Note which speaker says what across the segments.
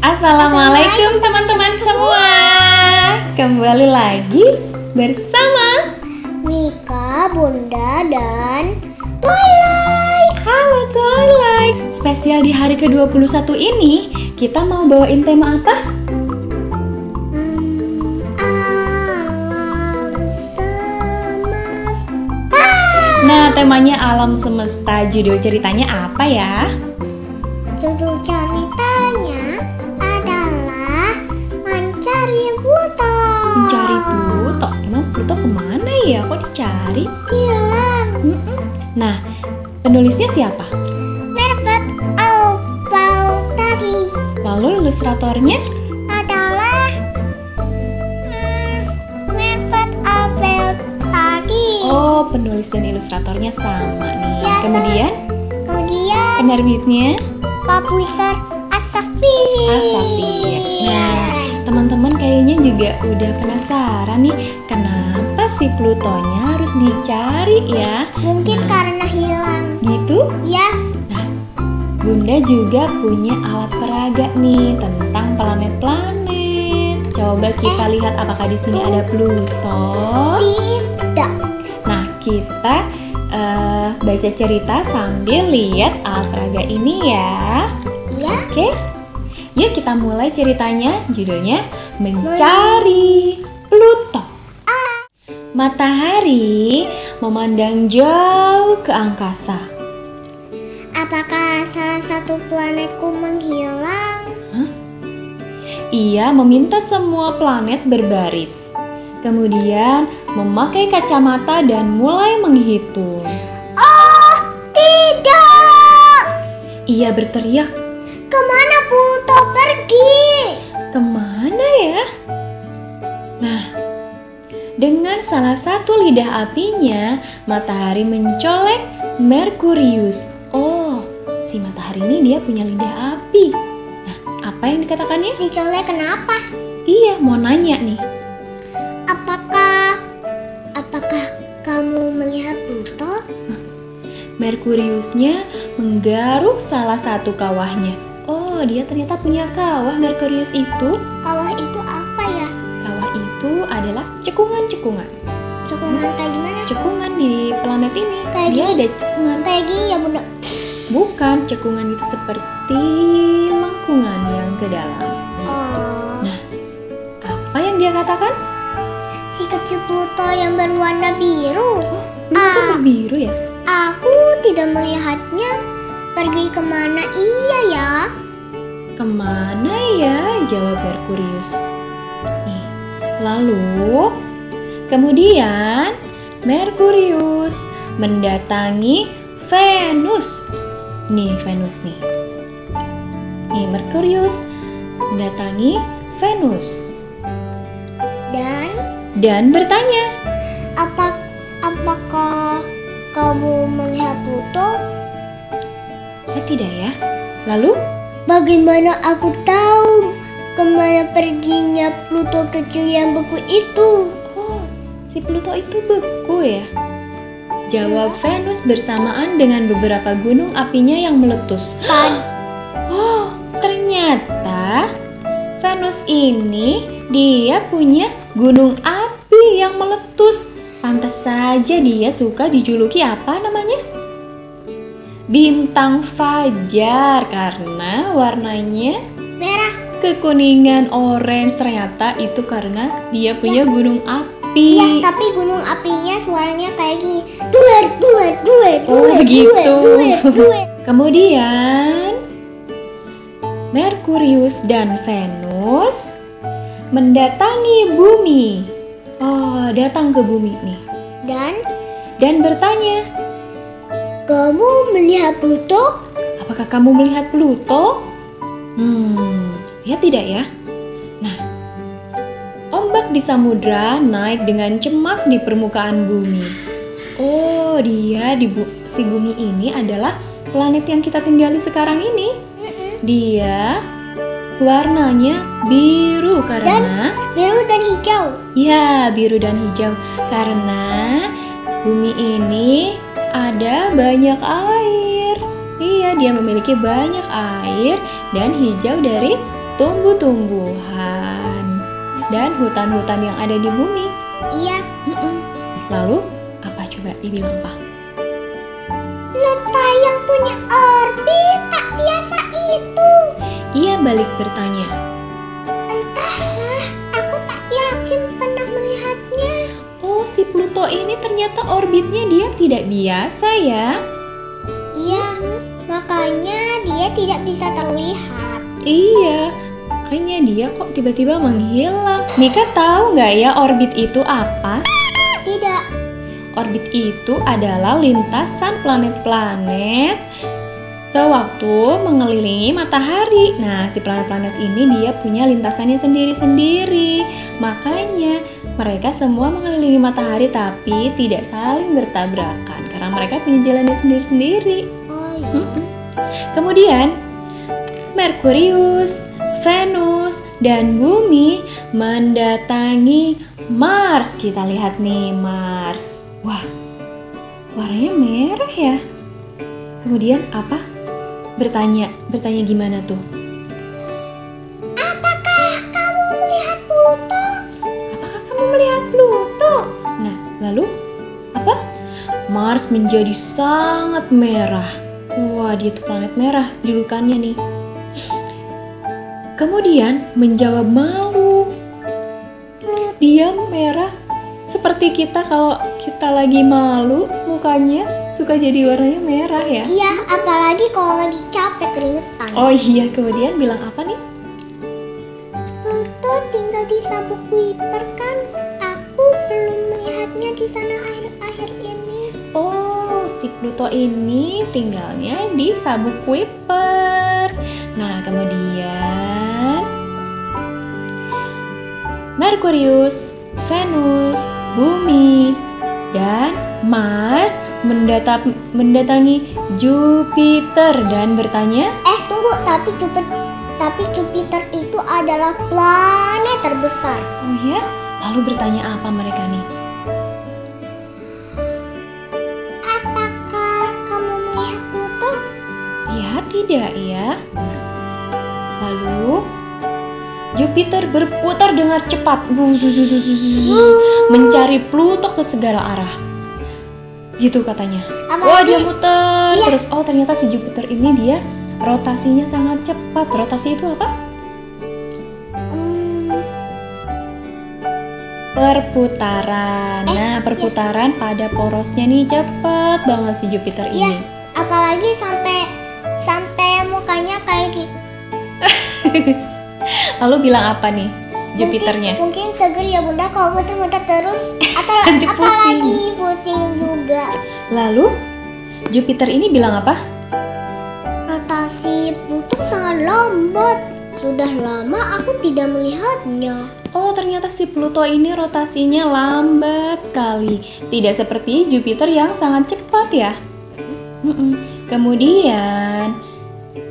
Speaker 1: Assalamualaikum teman-teman semua. Kembali lagi bersama
Speaker 2: Mika, Bunda, dan Twilight.
Speaker 1: Halo Twilight. Spesial di hari ke-21 ini, kita mau bawain tema apa?
Speaker 2: Alam semesta.
Speaker 1: Nah, temanya alam semesta. Judul ceritanya apa ya?
Speaker 2: Judul ceritanya adalah Mencari Pluto.
Speaker 1: Mencari Pluto. Emang Pluto kemana ya? Kok dicari?
Speaker 2: Hilang.
Speaker 1: Nah, penulisnya siapa?
Speaker 2: Mervet Al-Baltari
Speaker 1: Lalu ilustratornya?
Speaker 2: adalah Mervet Al-Baltari.
Speaker 1: Oh, penulis dan ilustratornya sama nih.
Speaker 2: Ya,
Speaker 1: Kemudian
Speaker 2: Kemudian
Speaker 1: penerbitnya
Speaker 2: publisher As-Saffir.
Speaker 1: As-Saffir. Nah, teman-teman kayaknya juga udah penasaran nih, kenapa si Plutonya harus dicari ya?
Speaker 2: Mungkin
Speaker 1: Nah,
Speaker 2: karena hilang.
Speaker 1: gitu?
Speaker 2: Ya,
Speaker 1: Bunda juga punya alat peraga nih tentang planet-planet. Coba kita lihat apakah di sini ada Pluto.
Speaker 2: tidak.
Speaker 1: Nah, kita baca cerita sambil lihat alat peraga ini ya.
Speaker 2: Ya,
Speaker 1: Oke, yuk kita mulai ceritanya. Judulnya Mencari Pluto. Matahari memandang jauh ke angkasa.
Speaker 2: apakah salah satu planetku menghilang?
Speaker 1: Ia meminta semua planet berbaris. Kemudian memakai kacamata dan mulai menghitung.
Speaker 2: Oh, tidak!
Speaker 1: Ia berteriak,
Speaker 2: Kemana Pluto pergi?
Speaker 1: "Kemana ya?" Nah, dengan salah satu lidah apinya, matahari mencolek Merkurius. Oh, si matahari ini dia punya lidah api. Nah, apa yang dikatakannya?
Speaker 2: Dicolek kenapa?
Speaker 1: Iya, mau nanya nih.
Speaker 2: Apakah kamu melihat Pluto?
Speaker 1: Merkuriusnya menggaruk salah satu kawahnya. Oh, dia ternyata punya kawah Merkurius itu.
Speaker 2: Kawah itu apa ya?
Speaker 1: Kawah itu adalah cekungan-cekungan.
Speaker 2: Cekungan kayak gimana?
Speaker 1: Cekungan di planet ini.
Speaker 2: Kayak
Speaker 1: Dia
Speaker 2: gini?
Speaker 1: ada cekungan.
Speaker 2: Kayak gini ya Bunda?
Speaker 1: Bukan, cekungan itu seperti lengkungan yang ke dalam.
Speaker 2: Oh,
Speaker 1: Apa yang dia katakan?
Speaker 2: si kecil Pluto yang berwarna biru.
Speaker 1: Pluto berbiru ya?
Speaker 2: Aku tidak melihatnya. Pergi kemana iya ya?
Speaker 1: Kemana ya? Jawab Merkurius. Nih, lalu kemudian Merkurius mendatangi Venus. Nih Venus nih. Nih Merkurius mendatangi Venus dan bertanya,
Speaker 2: Apakah kamu melihat Pluto?
Speaker 1: "Ya tidak ya?" Lalu
Speaker 2: Bagaimana aku tahu kemana perginya Pluto kecil yang beku itu?
Speaker 1: oh, si Pluto itu beku ya? Jawab Venus bersamaan dengan beberapa gunung apinya yang meletus. Oh, ternyata Venus ini dia punya gunung api yang meletus. Pantas saja dia suka dijuluki apa namanya? Bintang Fajar, karena warnanya
Speaker 2: Merah.
Speaker 1: kekuningan orange. Ternyata itu karena dia punya gunung api.
Speaker 2: Iya, tapi gunung apinya suaranya kayak gini. Duet.
Speaker 1: Oh, begitu. Kemudian Merkurius dan Venus mendatangi bumi. Oh, datang ke bumi nih. Dan bertanya,
Speaker 2: Kamu melihat Pluto?
Speaker 1: "Apakah kamu melihat Pluto?" Ya tidak ya? Nah, ombak di samudra naik dengan cemas di permukaan bumi. Oh, si bumi ini adalah planet yang kita tinggali sekarang ini. Dia warnanya biru karena
Speaker 2: Biru dan hijau.
Speaker 1: ya, biru dan hijau karena bumi ini ada banyak air. Iya, dia memiliki banyak air dan hijau dari tumbuh-tumbuhan dan hutan-hutan yang ada di bumi.
Speaker 2: Iya.
Speaker 1: Lalu apa coba dibilang apa?
Speaker 2: Pluto yang punya orbit tak biasa itu.
Speaker 1: Ia balik bertanya.
Speaker 2: Entahlah, aku tak yakin pernah melihatnya.
Speaker 1: Oh, si Pluto ini ternyata orbitnya dia tidak biasa ya.
Speaker 2: Iya, makanya dia tidak bisa terlihat.
Speaker 1: Iya, makanya dia kok tiba-tiba menghilang. Mika tahu nggak ya orbit itu apa?
Speaker 2: Tidak.
Speaker 1: Orbit itu adalah lintasan planet-planet sewaktu mengelilingi matahari. Nah, si planet-planet ini dia punya lintasannya sendiri-sendiri. Makanya mereka semua mengelilingi matahari tapi tidak saling bertabrakan karena mereka punya jalannya sendiri-sendiri.
Speaker 2: Oh iya.
Speaker 1: Kemudian Merkurius, Venus, dan Bumi mendatangi Mars. Kita lihat nih Mars. Wah, warnanya merah ya. Kemudian apa? Bertanya gimana tuh?
Speaker 2: Apakah kamu melihat Pluto?
Speaker 1: Apakah kamu melihat Pluto? Nah, lalu apa? Mars menjadi sangat merah. Wah, dia tuh planet merah julukannya nih. Kemudian menjawab malu. Dia merah seperti kita kalau kita lagi malu, mukanya suka jadi warnanya merah ya.
Speaker 2: Iya, apalagi kalau lagi capek keringetan.
Speaker 1: Oh iya, kemudian bilang apa nih?
Speaker 2: Pluto tinggal di sabuk Kuiper kan? Aku belum melihatnya di sana akhir-akhir ini.
Speaker 1: Oh, si Pluto ini tinggalnya di sabuk Kuiper. Nah, kemudian Merkurius, Venus, Bumi, dan Mars mendatangi Jupiter dan bertanya,
Speaker 2: Tunggu, tapi Jupiter itu adalah planet terbesar.
Speaker 1: oh ya? Lalu bertanya apa mereka nih?
Speaker 2: Apakah kamu melihat Pluto?
Speaker 1: Ya, tidak ya. Lalu Jupiter berputar dengan cepat, mencari Pluto ke segala arah. Gitu katanya. Wah, dia muter terus. Oh, ternyata si Jupiter ini dia rotasinya sangat cepat. Rotasi itu apa? Perputaran. Nah, perputaran pada porosnya nih cepat banget si Jupiter
Speaker 2: Iya,
Speaker 1: ini.
Speaker 2: apalagi sampai mukanya kayak gitu.
Speaker 1: Lalu bilang apa nih Jupiternya?
Speaker 2: Mungkin seger ya Bunda kalau muter-muter terus atau
Speaker 1: Nanti
Speaker 2: apalagi pusing juga.
Speaker 1: Lalu Jupiter ini bilang apa?
Speaker 2: Rotasi Pluto sangat lambat. Sudah lama aku tidak melihatnya.
Speaker 1: Oh, ternyata si Pluto ini rotasinya lambat sekali. Tidak seperti Jupiter yang sangat cepat ya. Kemudian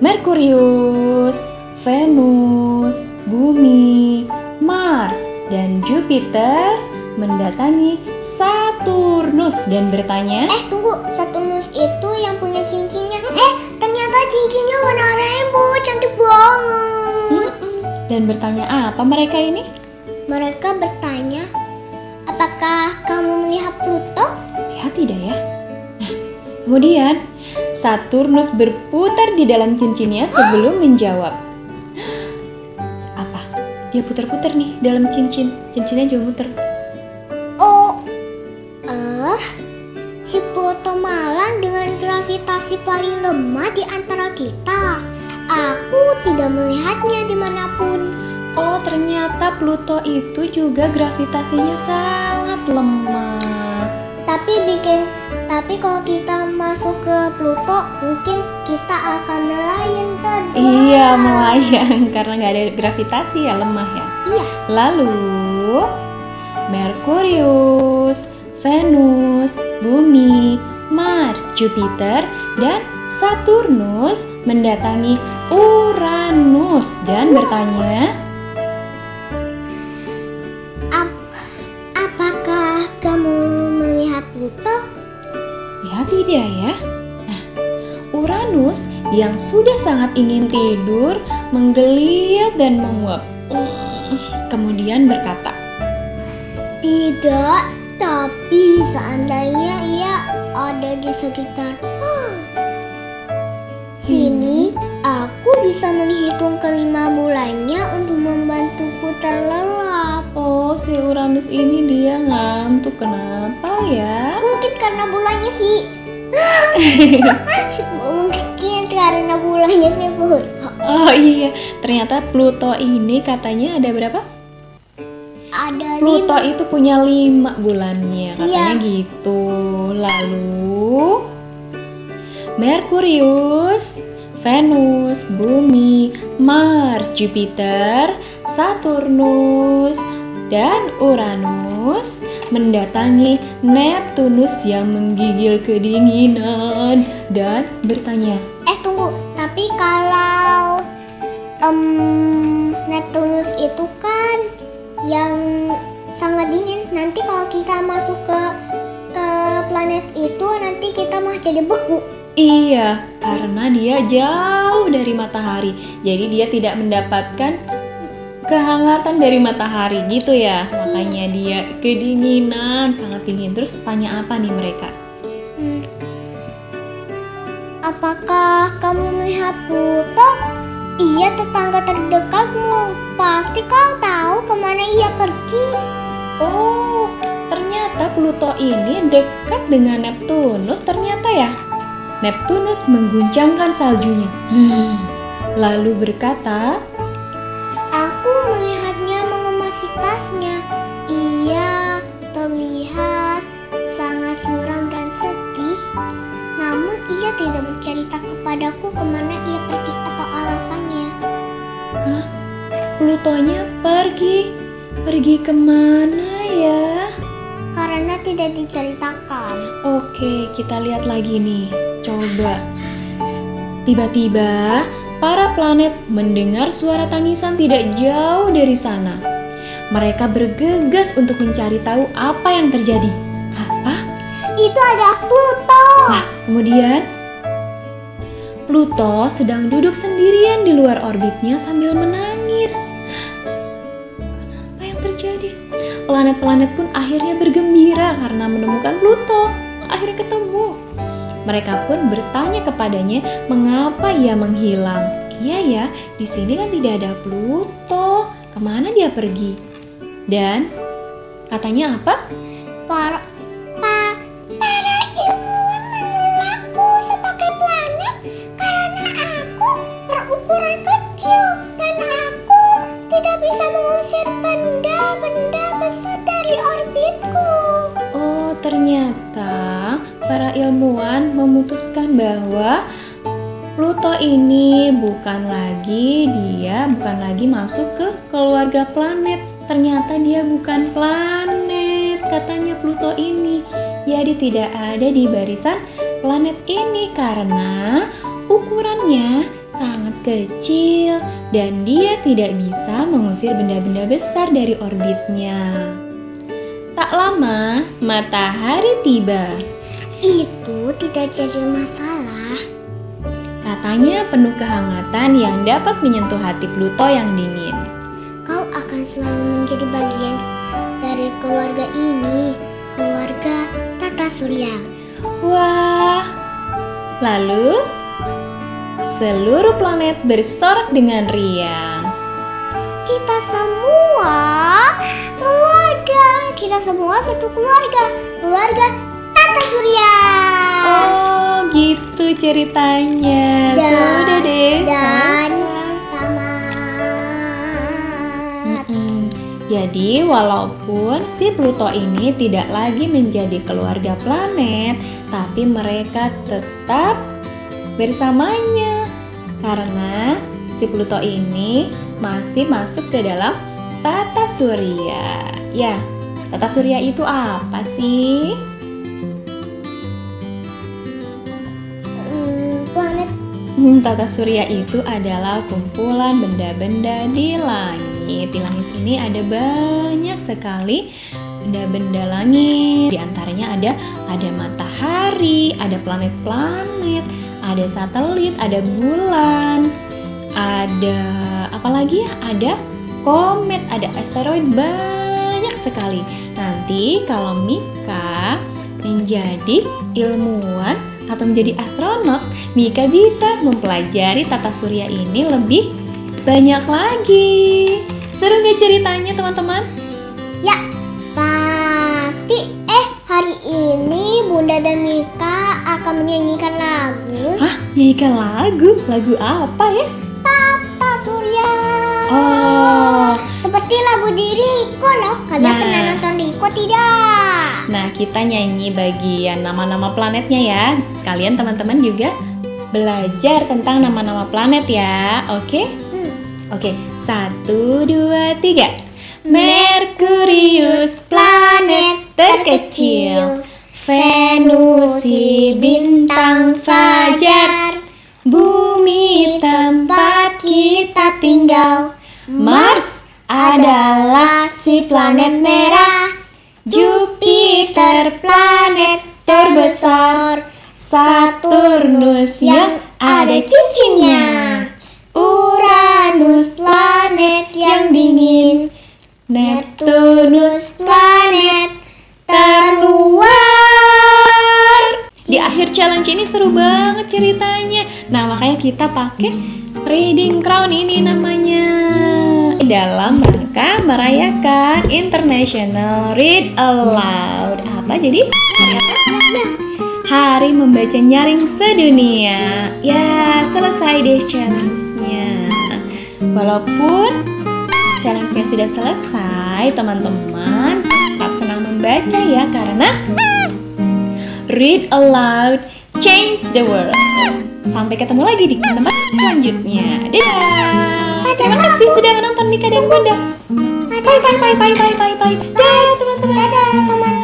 Speaker 1: Merkurius, Venus, Bumi, Mars, dan Jupiter mendatangi Saturnus dan bertanya,
Speaker 2: Tunggu, Saturnus itu yang punya cincinnya. Ternyata cincinnya warna rainbow, cantik banget.
Speaker 1: Dan bertanya apa mereka ini?
Speaker 2: Mereka bertanya, apakah kamu melihat Pluto?
Speaker 1: Ya, tidak ya. Nah, kemudian Saturnus berputar di dalam cincinnya sebelum menjawab. Apa? Dia putar-putar nih dalam cincinnya juga muter.
Speaker 2: Si Pluto malang dengan gravitasi paling lemah di antara kita. Aku tidak melihatnya dimanapun.
Speaker 1: Oh, ternyata Pluto itu juga gravitasinya sangat lemah.
Speaker 2: Tapi kalau kita masuk ke Pluto, mungkin kita akan melayang terbang.
Speaker 1: Iya, melayang karena nggak ada gravitasi ya, lemah ya.
Speaker 2: Iya.
Speaker 1: Lalu Merkurius, Venus, Bumi, Mars, Jupiter, dan Saturnus mendatangi Uranus dan bertanya,
Speaker 2: apakah kamu melihat Pluto?
Speaker 1: ya tidak ya. Nah, Uranus yang sudah sangat ingin tidur menggeliat dan menguap. Kemudian berkata,
Speaker 2: Tidak, tapi seandainya ia ada di sekitar sini, aku bisa menghitung kelima bulannya untuk membantuku terlelap.
Speaker 1: oh si Uranus ini dia ngantuk, kenapa ya?
Speaker 2: Mungkin karena bulannya sih. Mungkin karena bulannya sih Pluto.
Speaker 1: Oh iya, ternyata Pluto ini katanya ada berapa?
Speaker 2: Ada
Speaker 1: Pluto
Speaker 2: 5.
Speaker 1: itu punya 5 bulannya, katanya
Speaker 2: Iya.
Speaker 1: gitu. Lalu Merkurius, Venus, Bumi, Mars, Jupiter, Saturnus, dan Uranus mendatangi Neptunus yang menggigil kedinginan dan bertanya,
Speaker 2: Tunggu, tapi kalau Neptunus itu kan yang sangat dingin. Nanti kalau kita masuk ke planet itu, nanti kita malah jadi beku.
Speaker 1: iya, karena dia jauh dari matahari, jadi dia tidak mendapatkan kehangatan dari matahari gitu ya, makanya dia kedinginan, sangat dingin. Terus tanya apa nih mereka?
Speaker 2: Apakah kamu melihat Pluto? Ia tetangga terdekatmu. Pasti kau tahu kemana ia pergi.
Speaker 1: Oh, ternyata Pluto ini dekat dengan Neptunus ternyata ya. Neptunus mengguncangkan saljunya. Lalu berkata,
Speaker 2: Aku melihatnya mengemasi tasnya. Ia terlihat sangat suram dan sedih. Namun ia tidak bercerita kepadaku kemana ia pergi atau alasannya.
Speaker 1: hah? Plutonya pergi? Pergi kemana ya?
Speaker 2: Karena tidak diceritakan.
Speaker 1: Oke, kita lihat lagi nih. Coba. Tiba-tiba, para planet mendengar suara tangisan tidak jauh dari sana. Mereka bergegas untuk mencari tahu apa yang terjadi. Apa?
Speaker 2: Itu adalah Pluto.
Speaker 1: Nah, kemudian Pluto sedang duduk sendirian di luar orbitnya sambil menangis. Apa yang terjadi? Planet-planet pun akhirnya bergembira karena menemukan Pluto. Akhirnya ketemu. Mereka pun bertanya kepadanya mengapa ia menghilang. Iya ya, di sini kan tidak ada Pluto. Kemana dia pergi? Dan katanya apa?
Speaker 2: Para ilmuwan menolakku sebagai planet karena aku berukuran kecil dan aku tidak bisa mengusir benda-benda besar dari orbitku.
Speaker 1: Oh, ternyata para ilmuwan memutuskan bahwa Pluto ini bukan lagi masuk ke keluarga planet. Ternyata dia bukan planet, katanya Pluto ini. Jadi tidak ada di barisan planet ini karena ukurannya sangat kecil dan dia tidak bisa mengusir benda-benda besar dari orbitnya. Tak lama, matahari tiba.
Speaker 2: Itu tidak jadi masalah.
Speaker 1: Katanya penuh kehangatan yang dapat menyentuh hati Pluto yang dingin.
Speaker 2: Kau akan selalu menjadi bagian dari keluarga ini, keluarga Tata Surya.
Speaker 1: Wah, lalu seluruh planet bersorak dengan riang.
Speaker 2: Kita semua keluarga, kita semua satu keluarga, keluarga Tata Surya.
Speaker 1: Oh, gitu ceritanya. Sudah deh.
Speaker 2: Dan
Speaker 1: Jadi walaupun si Pluto ini tidak lagi menjadi keluarga planet, tapi mereka tetap bersamanya karena si Pluto ini masih masuk ke dalam tata surya. Ya, tata surya itu apa sih?
Speaker 2: planet.
Speaker 1: Tata surya itu adalah kumpulan benda-benda di langit. Di langit ini ada banyak sekali benda-benda langit. Di antaranya ada matahari, ada planet-planet, ada satelit, ada bulan, ada apa lagi ya? Ada komet, ada asteroid, banyak sekali. Nanti kalau Mika menjadi ilmuwan atau menjadi astronot, Mika bisa mempelajari tata surya ini lebih banyak lagi. Seru nggak ceritanya teman-teman?
Speaker 2: Ya, pasti. Hari ini Bunda dan Mika akan menyanyikan lagu.
Speaker 1: Hah? Nyanyikan lagu? Lagu apa ya?
Speaker 2: Tata Surya.
Speaker 1: Oh,
Speaker 2: Seperti lagu di Riko loh. Kalian pernah nonton Riko tidak?
Speaker 1: nah kita nyanyi bagian nama-nama planetnya ya. Sekalian teman-teman juga belajar tentang nama-nama planet ya. Oke? Oke, 1, 2, 3. Merkurius, planet terkecil. Venus si bintang fajar. Bumi tempat kita tinggal. Mars adalah si planet merah. Jupiter planet terbesar. Saturnus yang ada cincinnya. Uranus planet yang dingin. Neptunus planet terluar. Di akhir challenge ini seru banget ceritanya. Nah, makanya kita pakai reading crown ini namanya. Dalam rangka merayakan International Read Aloud. Apa jadi? Hari membaca nyaring sedunia. Ya, selesai deh challenge-nya. Walaupun challenge-nya sudah selesai, teman-teman tetap senang membaca ya, karena read aloud change the world. Sampai ketemu lagi di kesempatan selanjutnya. Dadah. Terima kasih sudah menonton Mika dan Bunda. Bye bye bye bye bye bye bye. Dadah teman-teman.
Speaker 2: Dadah teman-teman.